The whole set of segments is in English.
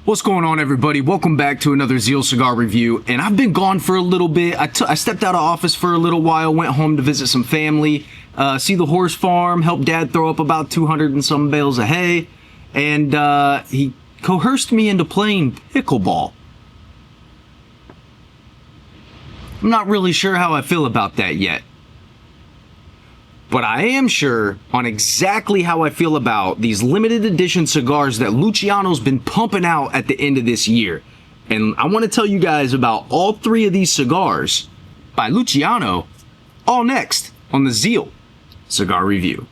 What's going on, everybody? Welcome back to another Zeal cigar review. And I've been gone for a little bit. I stepped out of office for a little while, went home to visit some family, see the horse farm, help dad throw up about 200 and some bales of hay, and he coerced me into playing pickleball. I'm not really sure how I feel about that yet. But I am sure on exactly how I feel about these limited edition cigars that Luciano's been pumping out at the end of this year. And I want to tell you guys about all three of these cigars by Luciano, all next on the Zeal Cigar Review.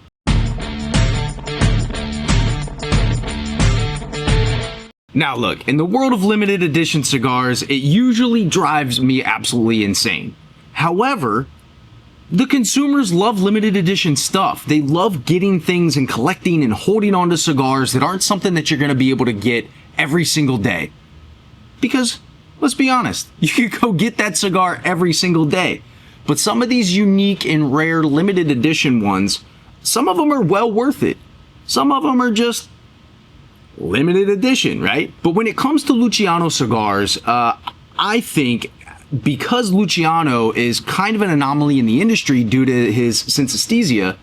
Now look, in the world of limited edition cigars, it usually drives me absolutely insane. However, the consumers love limited edition stuff. They love getting things and collecting and holding on to cigars that aren't something that you're going to be able to get every single day. Because, let's be honest, you could go get that cigar every single day. But some of these unique and rare limited edition ones, some of them are well worth it. Some of them are just limited edition, right? But when it comes to Luciano cigars, I think because Luciano is kind of an anomaly in the industry due to his synesthesia,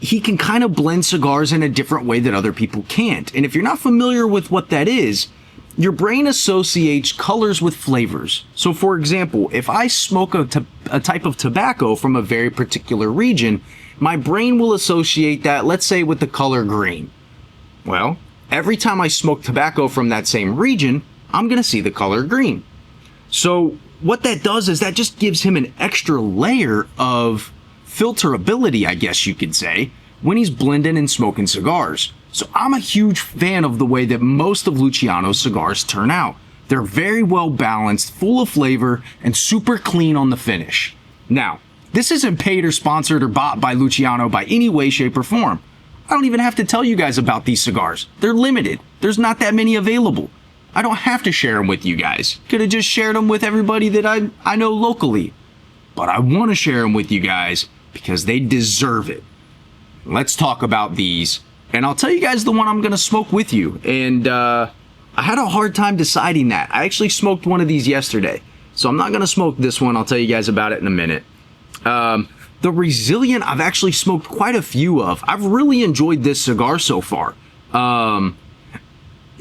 he can kind of blend cigars in a different way that other people can't. And if you're not familiar with what that is, your brain associates colors with flavors. So for example, if I smoke a type of tobacco from a very particular region, my brain will associate that, let's say, with the color green. Well, every time I smoke tobacco from that same region, I'm going to see the color green. So what that does is that just gives him an extra layer of filterability, I guess you could say, when he's blending and smoking cigars. So I'm a huge fan of the way that most of Luciano's cigars turn out. They're very well balanced, full of flavor, and super clean on the finish. Now, this isn't paid or sponsored or bought by Luciano by any way, shape, or form. I don't even have to tell you guys about these cigars. They're limited. There's not that many available. I don't have to share them with you guys. Could have just shared them with everybody that I know locally. But I want to share them with you guys because they deserve it. Let's talk about these. And I'll tell you guys the one I'm going to smoke with you. And I had a hard time deciding that. I actually smoked one of these yesterday. So I'm not going to smoke this one. I'll tell you guys about it in a minute. The Resilient, I've actually smoked quite a few of. I've really enjoyed this cigar so far.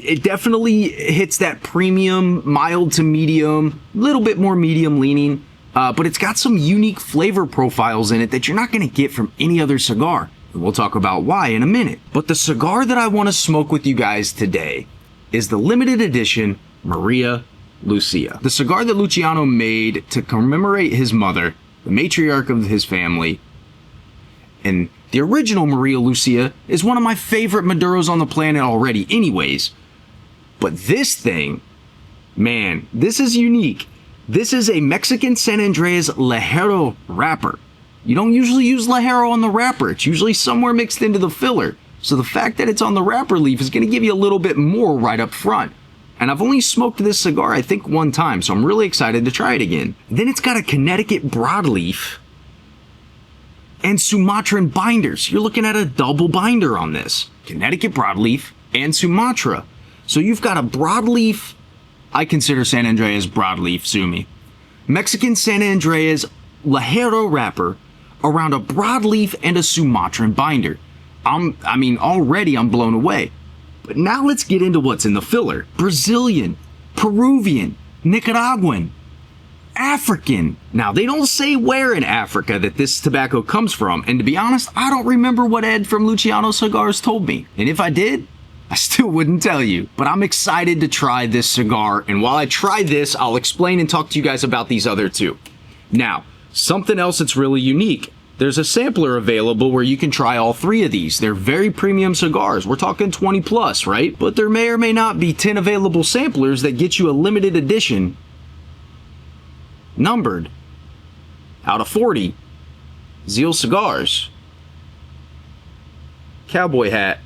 It definitely hits that premium, mild to medium, a little bit more medium leaning, but it's got some unique flavor profiles in it that you're not going to get from any other cigar. And we'll talk about why in a minute. But the cigar that I want to smoke with you guys today is the limited edition Maria Lucia. The cigar that Luciano made to commemorate his mother, the matriarch of his family. And the original Maria Lucia is one of my favorite Maduros on the planet already anyways. But this thing, man, this is unique. This is a Mexican San Andrés wrapper. You don't usually use Ligero on the wrapper. It's usually somewhere mixed into the filler. So the fact that it's on the wrapper leaf is going to give you a little bit more right up front. And I've only smoked this cigar, I think, one time, so I'm really excited to try it again. Then it's got a Connecticut broadleaf and Sumatran binders. You're looking at a double binder on this. Connecticut broadleaf and Sumatra. So you've got a broadleaf, I consider San Andrés broadleaf, sue me, Mexican San Andrés Ligero wrapper around a broadleaf and a Sumatran binder. Already I'm blown away. But now let's get into what's in the filler. Brazilian, Peruvian, Nicaraguan, African. Now, they don't say where in Africa that this tobacco comes from, and to be honest, I don't remember what Ed from Luciano Cigars told me. And if I did, I still wouldn't tell you. But I'm excited to try this cigar, and while I try this, I'll explain and talk to you guys about these other two. Now, something else that's really unique. There's a sampler available where you can try all three of these. They're very premium cigars. We're talking 20 plus, right? But there may or may not be 10 available samplers that get you a limited edition, numbered, out of 40, Zeal cigars, cowboy hat,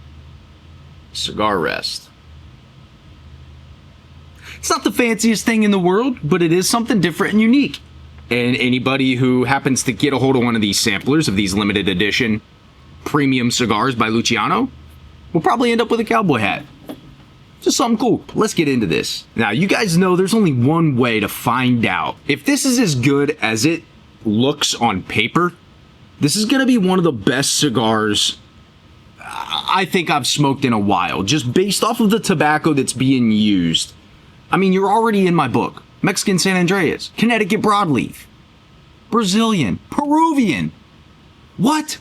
cigar rest. It's not the fanciest thing in the world, but it is something different and unique. And anybody who happens to get a hold of one of these samplers of these limited edition premium cigars by Luciano will probably end up with a cowboy hat. Just something cool. Let's get into this. Now, you guys know there's only one way to find out if this is as good as it looks on paper. This is going to be one of the best cigars I think I've smoked in a while, just based off of the tobacco that's being used. I mean, you're already in my book. Mexican San Andrés, Connecticut broadleaf, Brazilian, Peruvian. What?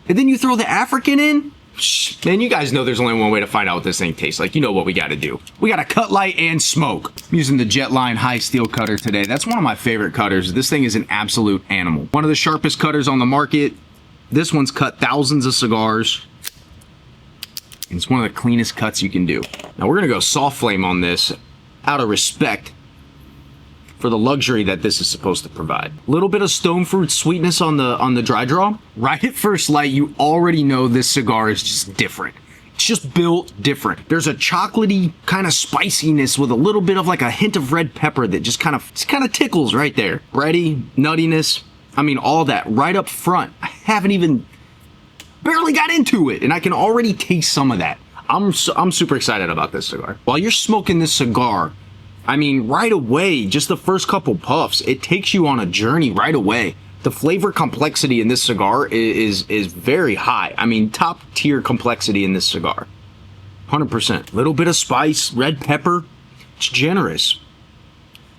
And then you throw the African in? Shh, man, you guys know there's only one way to find out what this thing tastes like. You know what we got to do. We got to cut light and smoke. I'm using the Jetline high steel cutter today. That's one of my favorite cutters. This thing is an absolute animal. One of the sharpest cutters on the market. This one's cut thousands of cigars. It's one of the cleanest cuts you can do. Now we're going to go soft flame on this out of respect for the luxury that this is supposed to provide. A little bit of stone fruit sweetness on the dry draw. Right at first light, you already know this cigar is just different. It's just built different. There's a chocolatey kind of spiciness with a little bit of like a hint of red pepper that just kind of tickles right there. Bready, nuttiness. I mean, all that right up front. I haven't even barely got into it, and I can already taste some of that. I'm super excited about this cigar. While you're smoking this cigar, I mean, right away, just the first couple puffs, it takes you on a journey right away. The flavor complexity in this cigar is very high. I mean, top tier complexity in this cigar. 100%. Little bit of spice, red pepper. It's generous.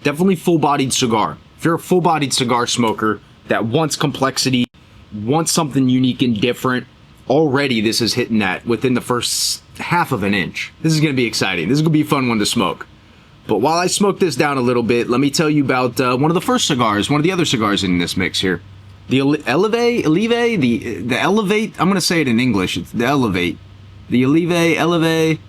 Definitely full-bodied cigar. If you're a full-bodied cigar smoker that wants complexity, wants something unique and different, already this is hitting that within the first half of an inch. This is going to be exciting. This is going to be a fun one to smoke. But while I smoke this down a little bit, let me tell you about one of the first cigars, one of the other cigars in this mix here. The Élevé, the Elevate, I'm going to say it in English, it's the Elevate. The Élevé.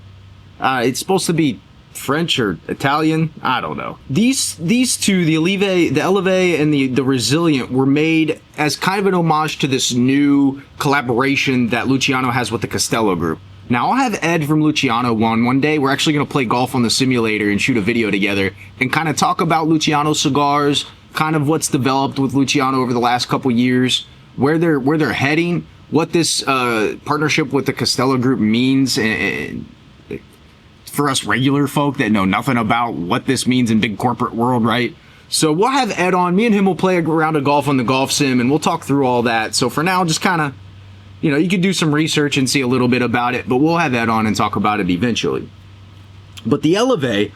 It's supposed to be French or Italian, I don't know. These two, the Élevé and the Resilient, were made as kind of an homage to this new collaboration that Luciano has with the Constella group. Now, I'll have Ed from Luciano one day. We're actually going to play golf on the simulator and shoot a video together and kind of talk about Luciano cigars, kind of what's developed with Luciano over the last couple years, where they're heading, what this partnership with the Constella group means, and for us regular folk that know nothing about what this means in big corporate world, right? So we'll have Ed on. Me and him will play a round of golf on the golf sim, and we'll talk through all that. So for now, just kind of, you know, you could do some research and see a little bit about it, but we'll have that on and talk about it eventually. But the Élevé,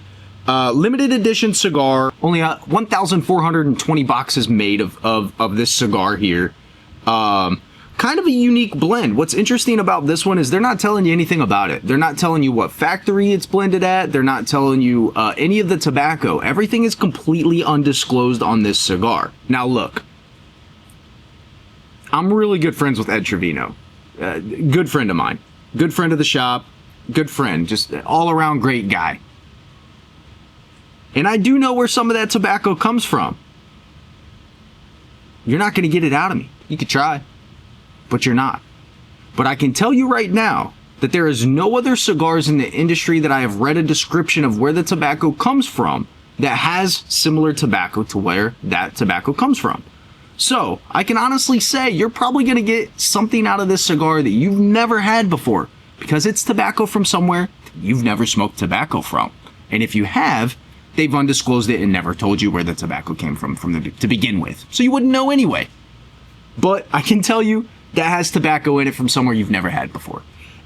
limited edition cigar, only 1,420 boxes made of this cigar here. Kind of a unique blend. What's interesting about this one is they're not telling you anything about it. They're not telling you what factory it's blended at. They're not telling you any of the tobacco. Everything is completely undisclosed on this cigar. Now look, I'm really good friends with Ed Trevino. Good friend of mine. Good friend of the shop. Good friend. Just all around great guy. And I do know where some of that tobacco comes from. You're not going to get it out of me. You could try, but you're not. But I can tell you right now that there is no other cigars in the industry that I have read a description of where the tobacco comes from that has similar tobacco to where that tobacco comes from. So, I can honestly say you're probably going to get something out of this cigar that you've never had before, because it's tobacco from somewhere you've never smoked tobacco from. And if you have, they've undisclosed it and never told you where the tobacco came from to begin with. So you wouldn't know anyway. But I can tell you that has tobacco in it from somewhere you've never had before.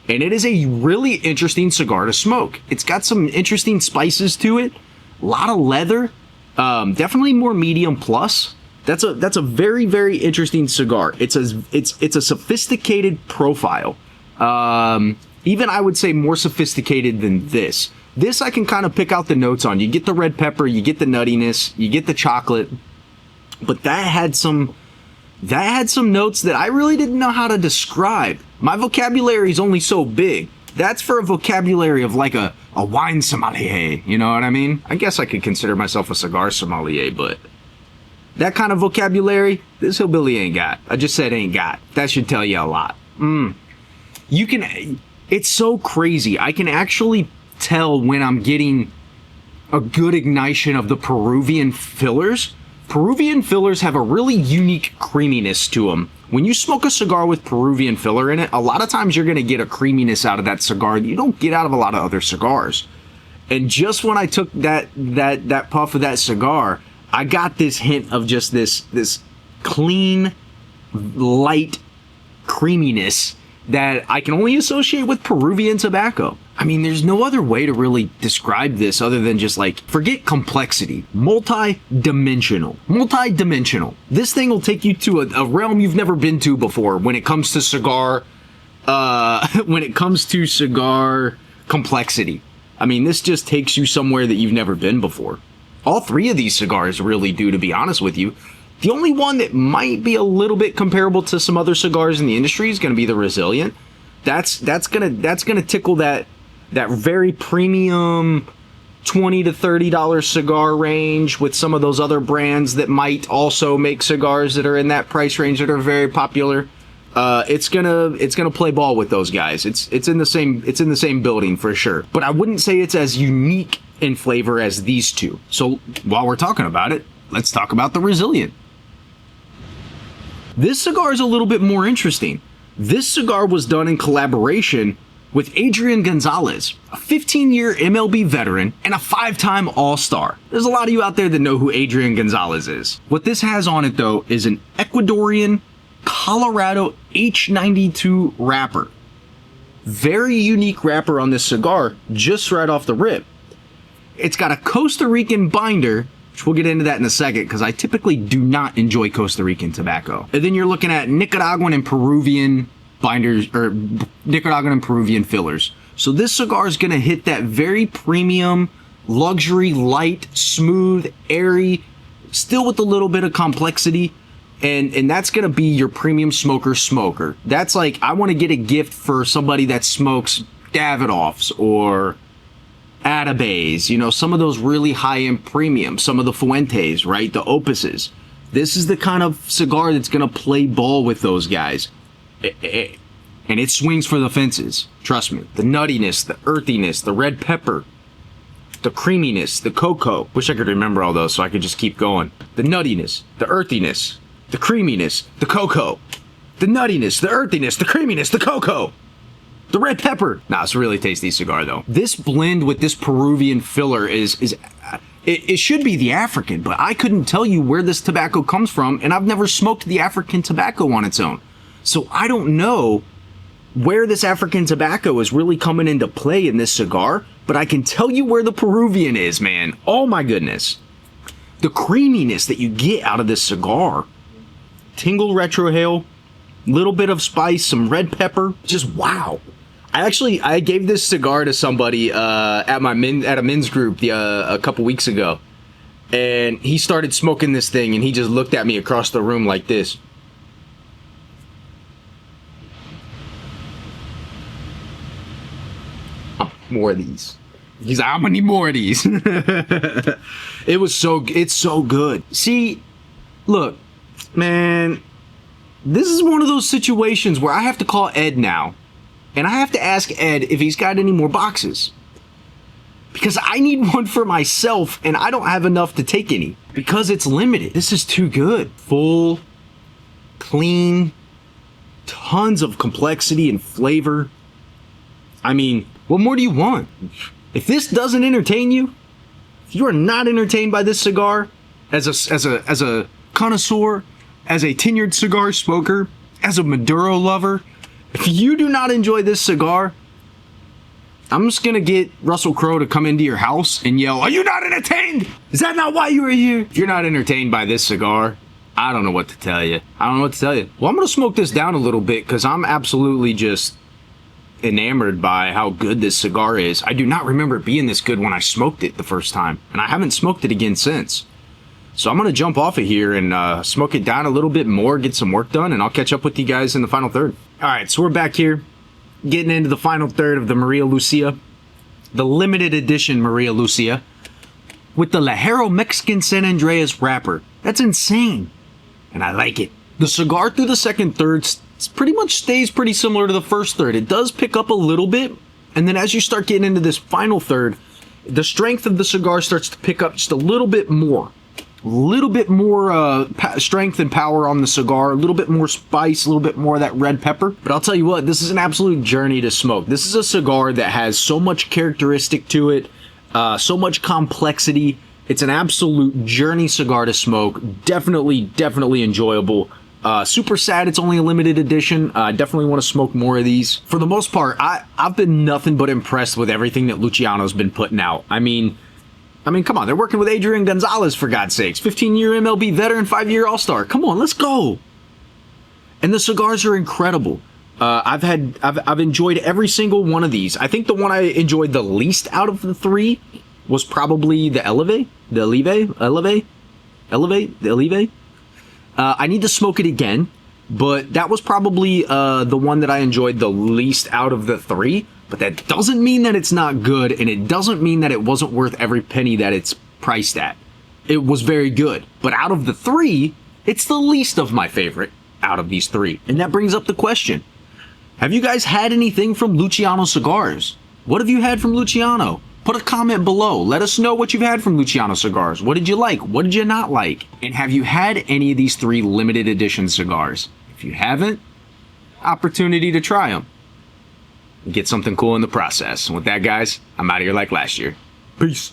And it is a really interesting cigar to smoke. It's got some interesting spices to it, a lot of leather, definitely more medium plus. That's a very, very interesting cigar. It's a sophisticated profile. Even I would say more sophisticated than this. This I can kind of pick out the notes on. You get the red pepper, you get the nuttiness, you get the chocolate, but that had some notes that I really didn't know how to describe. My vocabulary is only so big. That's for a vocabulary of like a wine sommelier, you know what I mean? I guess I could consider myself a cigar sommelier, but that kind of vocabulary, this hillbilly ain't got. I just said ain't got. That should tell you a lot. It's so crazy. I can actually tell when I'm getting a good ignition of the Peruvian fillers. Peruvian fillers have a really unique creaminess to them. When you smoke a cigar with Peruvian filler in it, a lot of times you're going to get a creaminess out of that cigar that you don't get out of a lot of other cigars. And just when I took that puff of that cigar, I got this hint of just this clean, light creaminess that I can only associate with Peruvian tobacco. I mean, there's no other way to really describe this other than just like, forget complexity. Multi-dimensional. This thing will take you to a realm you've never been to before when it comes to cigar, complexity. I mean, this just takes you somewhere that you've never been before. All three of these cigars really do, to be honest with you. The only one that might be a little bit comparable to some other cigars in the industry is going to be the Resilient. That's gonna tickle that very premium $20 to $30 cigar range with some of those other brands that might also make cigars that are in that price range that are very popular. It's gonna play ball with those guys. It's in the same building for sure. But I wouldn't say it's as unique in flavor as these two. So while we're talking about it, let's talk about the Resilient. This cigar is a little bit more interesting. This cigar was done in collaboration with Adrián González, a 15-year MLB veteran and a 5-time All-Star. There's a lot of you out there that know who Adrián González is. What this has on it, though, is an Ecuadorian Colorado H92 wrapper. Very unique wrapper on this cigar, just right off the rip. It's got a Costa Rican binder, which we'll get into that in a second, because I typically do not enjoy Costa Rican tobacco. And then you're looking at Nicaraguan and Peruvian binders, or Nicaraguan and Peruvian fillers. So this cigar is going to hit that very premium, luxury, light, smooth, airy, still with a little bit of complexity. And that's going to be your premium smoker. That's like, I want to get a gift for somebody that smokes Davidoffs or Élévés, you know, some of those really high-end premium, some of the Fuentes, right, the Opuses. This is the kind of cigar that's going to play ball with those guys. And it swings for the fences, trust me. The nuttiness, the earthiness, the red pepper, the creaminess, the cocoa. Wish I could remember all those so I could just keep going. The nuttiness, the earthiness, the creaminess, the cocoa. The nuttiness, the earthiness, the creaminess, the cocoa. The red pepper. Nah, it's a really tasty cigar, though. This blend with this Peruvian filler it should be the African, but I couldn't tell you where this tobacco comes from, and I've never smoked the African tobacco on its own. So I don't know where this African tobacco is really coming into play in this cigar, but I can tell you where the Peruvian is, man. Oh my goodness. The creaminess that you get out of this cigar. Tingle retrohale, little bit of spice, some red pepper, just wow. I gave this cigar to somebody at a men's group a couple weeks ago, and he started smoking this thing, and he just looked at me across the room like this. More of these. He's like, I'm gonna need more of these. It's so good. See, look, man, this is one of those situations where I have to call Ed now. And I have to ask Ed if he's got any more boxes. Because I need one for myself, and I don't have enough to take any. Because it's limited. This is too good. Full, clean, tons of complexity and flavor. I mean, what more do you want? If this doesn't entertain you, if you are not entertained by this cigar, as a connoisseur, as a tenured cigar smoker, as a Maduro lover, if you do not enjoy this cigar, I'm just gonna get Russell Crowe to come into your house and yell, "Are you not entertained? Is that not why you were here?" If you're not entertained by this cigar, I don't know what to tell you. Well, I'm gonna smoke this down a little bit because I'm absolutely just enamored by how good this cigar is. I do not remember it being this good when I smoked it the first time, and I haven't smoked it again since. So I'm gonna jump off of here and smoke it down a little bit more, get some work done, and I'll catch up with you guys in the final third. All right, so we're back here, getting into the final third of the Maria Lucia, the limited edition Maria Lucia, with the Ligero Mexican San Andrés wrapper. That's insane, and I like it. The cigar through the second third pretty much stays pretty similar to the first third. It does pick up a little bit, and then as you start getting into this final third, the strength of the cigar starts to pick up just a little bit more. Strength and power on the cigar, a little bit more spice, a little bit more of that red pepper. But I'll tell you what, this is an absolute journey to smoke. This is a cigar that has so much characteristic to it. So much complexity. It's an absolute journey cigar to smoke. Definitely enjoyable. Super sad it's only a limited edition. I definitely want to smoke more of these. For the most part, I've been nothing but impressed with everything that Luciano's been putting out. I mean, come on, they're working with Adrián González, for God's sakes. 15-year MLB veteran, 5-year All-Star. Come on, let's go. And the cigars are incredible. I've enjoyed every single one of these. I think the one I enjoyed the least out of the three was probably the Élevé. I need to smoke it again, but that was probably the one that I enjoyed the least out of the three. But that doesn't mean that it's not good, and it doesn't mean that it wasn't worth every penny that it's priced at. It was very good. But out of the three, it's the least of my favorite out of these three. And that brings up the question. Have you guys had anything from Luciano Cigars? What have you had from Luciano? Put a comment below. Let us know what you've had from Luciano Cigars. What did you like? What did you not like? And have you had any of these three limited edition cigars? If you haven't, opportunity to try them. Get something cool in the process. And with that, guys, I'm out of here like last year. Peace.